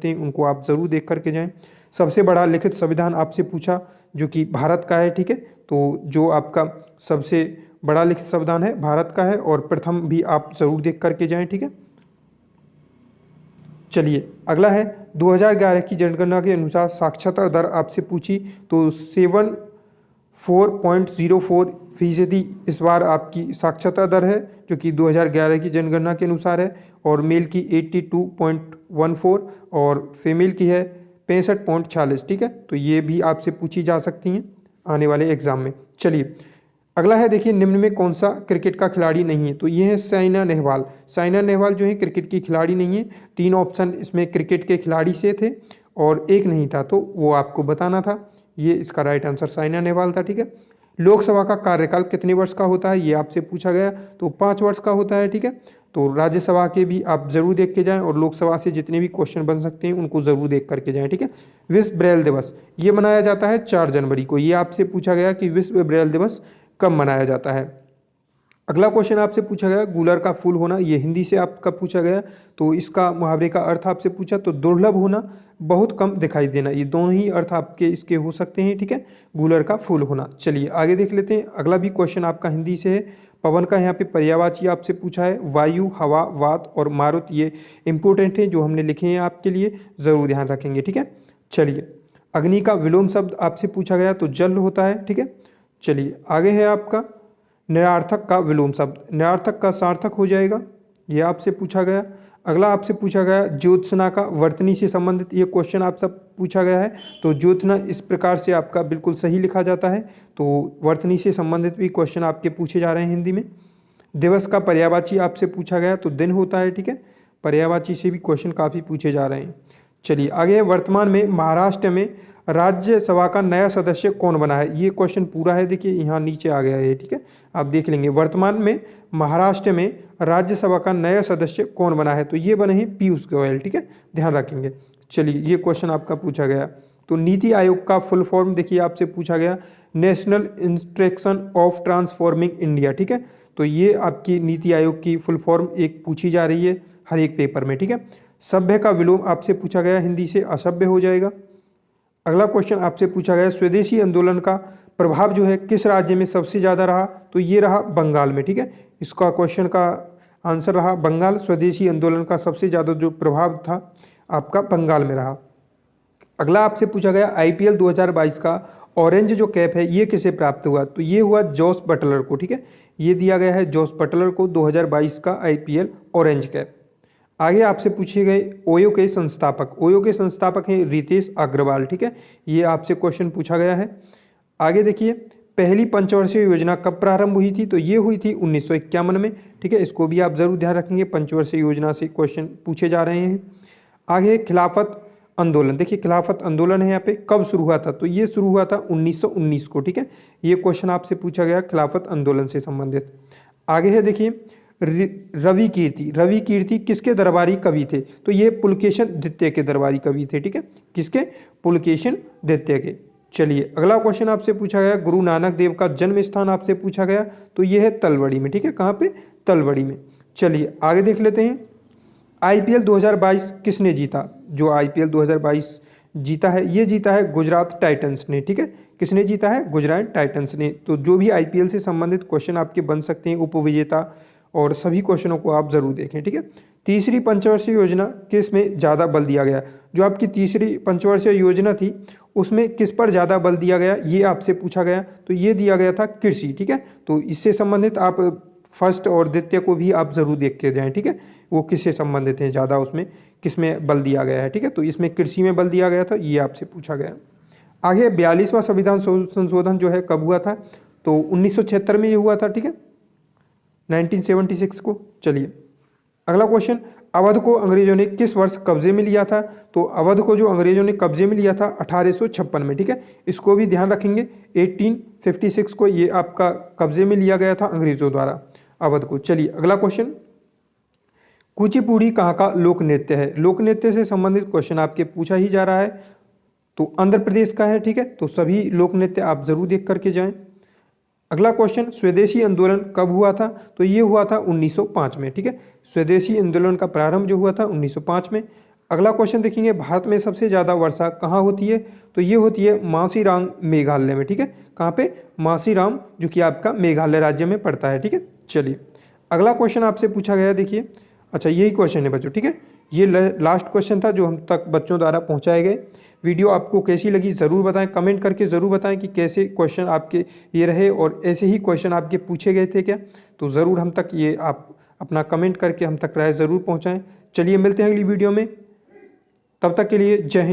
सकते हैं उनको आप ज़रूर देख करके जाएं। सबसे बड़ा लिखित संविधान आपसे पूछा जो कि भारत का है, ठीक है। तो जो आपका सबसे बड़ा लिखित संविधान है भारत का है, और प्रथम भी आप ज़रूर देख करके जाएं, ठीक है। चलिए अगला है 2011 की जनगणना के अनुसार साक्षरता दर आपसे पूछी, तो 74.04% इस बार आपकी साक्षरता दर है जो कि 2011 की जनगणना के अनुसार है, और मेल की 82.14 और फीमेल की है 65.46, ठीक है। तो ये भी आपसे पूछी जा सकती हैं आने वाले एग्जाम में। चलिए अगला है, देखिए निम्न में कौन सा क्रिकेट का खिलाड़ी नहीं है, तो ये है साइना नेहवाल। साइना नेहवाल जो है क्रिकेट की खिलाड़ी नहीं है। 3 ऑप्शन इसमें क्रिकेट के खिलाड़ी से थे और एक नहीं था, तो वो आपको बताना था। ये इसका राइट आंसर साइना नेहवाल था, ठीक है। लोकसभा का कार्यकाल कितने वर्ष का होता है, ये आपसे पूछा गया, तो 5 वर्ष का होता है, ठीक है। तो राज्यसभा के भी आप जरूर देख के जाएं, और लोकसभा से जितने भी क्वेश्चन बन सकते हैं उनको जरूर देख करके जाएं, ठीक है। विश्व ब्रेल दिवस ये मनाया जाता है 4 जनवरी को। ये आपसे पूछा गया कि विश्व ब्रेल दिवस कब मनाया जाता है। अगला क्वेश्चन आपसे पूछा गया गूलर का फूल होना, ये हिंदी से आपका पूछा गया, तो इसका मुहावरे का अर्थ आपसे पूछा, तो दुर्लभ होना, बहुत कम दिखाई देना, ये दोनों ही अर्थ आपके इसके हो सकते हैं, ठीक है, गूलर का फूल होना। चलिए आगे देख लेते हैं। अगला भी क्वेश्चन आपका हिंदी से है। पवन का यहाँ पे पर्यायवाची आपसे पूछा है, वायु, हवा, वात और मारुत, ये इंपॉर्टेंट है जो हमने लिखे हैं आपके लिए, ज़रूर ध्यान रखेंगे, ठीक है। चलिए अग्नि का विलोम शब्द आपसे पूछा गया, तो जल होता है, ठीक है। चलिए आगे है आपका निरार्थक का विलोम शब्द, निरार्थक का सार्थक हो जाएगा, ये आपसे पूछा गया। अगला आपसे पूछा गया ज्योत्सना का वर्तनी से संबंधित ये क्वेश्चन आप सब पूछा गया है, तो ज्योत्सना इस प्रकार से आपका बिल्कुल सही लिखा जाता है, तो वर्तनी से संबंधित भी क्वेश्चन आपके पूछे जा रहे हैं हिंदी में। दिवस का पर्यायवाची आपसे पूछा गया, तो दिन होता है, ठीक है। पर्यायवाची से भी क्वेश्चन काफ़ी पूछे जा रहे हैं। चलिए आगे है, वर्तमान में महाराष्ट्र में राज्यसभा का नया सदस्य कौन बना है, ये क्वेश्चन पूरा है, देखिए यहाँ नीचे आ गया है, ठीक है, आप देख लेंगे। वर्तमान में महाराष्ट्र में राज्यसभा का नया सदस्य कौन बना है, तो ये बने हैं पीयूष गोयल, ठीक है, ध्यान रखेंगे। चलिए ये क्वेश्चन आपका पूछा गया। तो नीति आयोग का फुल फॉर्म देखिए आपसे पूछा गया, national instruction of transforming India, ठीक है। तो ये आपकी नीति आयोग की फुल फॉर्म एक पूछी जा रही है हर एक पेपर में, ठीक है। सभ्य का विलोम आपसे पूछा गया, हिंदी से असभ्य हो जाएगा। अगला क्वेश्चन आपसे पूछा गया स्वदेशी आंदोलन का प्रभाव जो है किस राज्य में सबसे ज़्यादा रहा, तो ये रहा बंगाल में, ठीक है। इसका क्वेश्चन का आंसर रहा बंगाल। स्वदेशी आंदोलन का सबसे ज़्यादा जो प्रभाव था आपका बंगाल में रहा। अगला आपसे पूछा गया IPL 2022 का ऑरेंज जो कैप है ये किसे प्राप्त हुआ, तो ये हुआ जॉस बटलर को, ठीक है। ये दिया गया है जॉस बटलर को 2022 का IPL ऑरेंज कैप। आगे आपसे पूछे गए ओयो के संस्थापक, ओयो के संस्थापक हैं रितेश अग्रवाल, ठीक है। ये आपसे क्वेश्चन पूछा गया है। आगे देखिए पहली पंचवर्षीय योजना कब प्रारंभ हुई थी, तो ये हुई थी 1951 में, ठीक है। इसको भी आप जरूर ध्यान रखेंगे, पंचवर्षीय योजना से क्वेश्चन पूछे जा रहे हैं। आगे खिलाफत आंदोलन, देखिए खिलाफत आंदोलन है यहाँ पे कब शुरू हुआ था, तो ये शुरू हुआ था 1919 को, ठीक है। ये क्वेश्चन आपसे पूछा गया खिलाफत आंदोलन से संबंधित। आगे है देखिए रवि कीर्ति, रवि कीर्ति किसके दरबारी कवि थे, तो ये पुलकेशन द्वितीय के दरबारी कवि थे, ठीक है। किसके, पुलकेशन द्वितीय के। चलिए अगला क्वेश्चन आपसे पूछा गया गुरु नानक देव का जन्म स्थान आपसे पूछा गया, तो ये है तलवड़ी में, ठीक है। कहाँ पे, तलवड़ी में। चलिए आगे देख लेते हैं IPL 2022 किसने जीता, जो IPL 2022 जीता है ये जीता है गुजरात टाइटंस ने, ठीक है। किसने जीता है, गुजरात टाइटंस ने। तो जो भी IPL से संबंधित क्वेश्चन आपके बन सकते हैं उपविजेता और सभी क्वेश्चनों को आप जरूर देखें, ठीक है। तीसरी पंचवर्षीय योजना किस में ज़्यादा बल दिया गया, जो आपकी तीसरी पंचवर्षीय योजना थी उसमें किस पर ज़्यादा बल दिया गया, ये आपसे पूछा गया, तो ये दिया गया था कृषि, ठीक है। तो इससे संबंधित आप फर्स्ट और द्वितीय को भी आप जरूर देख के जाएँ, ठीक है, वो किससे संबंधित हैं ज़्यादा, उसमें किस में बल दिया गया है, ठीक है। तो इसमें कृषि में बल दिया गया था, ये आपसे पूछा गया। आगे 42वां संविधान संशोधन जो है कब हुआ था, तो 1976 में ये हुआ था, ठीक है, 1976 को। चलिए अगला क्वेश्चन, अवध को अंग्रेजों ने किस वर्ष कब्जे में लिया था, तो अवध को जो अंग्रेजों ने कब्जे में लिया था 1856 में, ठीक है। इसको भी ध्यान रखेंगे, 1856 को ये आपका कब्जे में लिया गया था अंग्रेजों द्वारा अवध को। चलिए अगला क्वेश्चन, कुचिपुड़ी कहाँ का लोक नृत्य है, लोक नृत्य से संबंधित क्वेश्चन आपके पूछा ही जा रहा है, तो आंध्र प्रदेश का है, ठीक है। तो सभी लोक नृत्य आप जरूर देख करके जाएं। अगला क्वेश्चन, स्वदेशी आंदोलन कब हुआ था, तो ये हुआ था 1905 में, ठीक है। स्वदेशी आंदोलन का प्रारंभ जो हुआ था 1905 में। अगला क्वेश्चन देखेंगे, भारत में सबसे ज़्यादा वर्षा कहाँ होती है? तो ये होती है मासीरांग मेघालय में। ठीक है, कहाँ पे? मासीराम, जो कि आपका मेघालय राज्य में पड़ता है। ठीक है, चलिए अगला क्वेश्चन आपसे पूछा गया, देखिए। अच्छा, यही क्वेश्चन है बच्चों। ठीक है, ये लास्ट क्वेश्चन था जो हम तक बच्चों द्वारा पहुँचाए गए। वीडियो आपको कैसी लगी ज़रूर बताएं, कमेंट करके ज़रूर बताएं कि कैसे क्वेश्चन आपके ये रहे और ऐसे ही क्वेश्चन आपके पूछे गए थे क्या। तो ज़रूर हम तक ये आप अपना कमेंट करके हम तक राय ज़रूर पहुँचाएँ। चलिए मिलते हैं अगली वीडियो में, तब तक के लिए जय हिंद।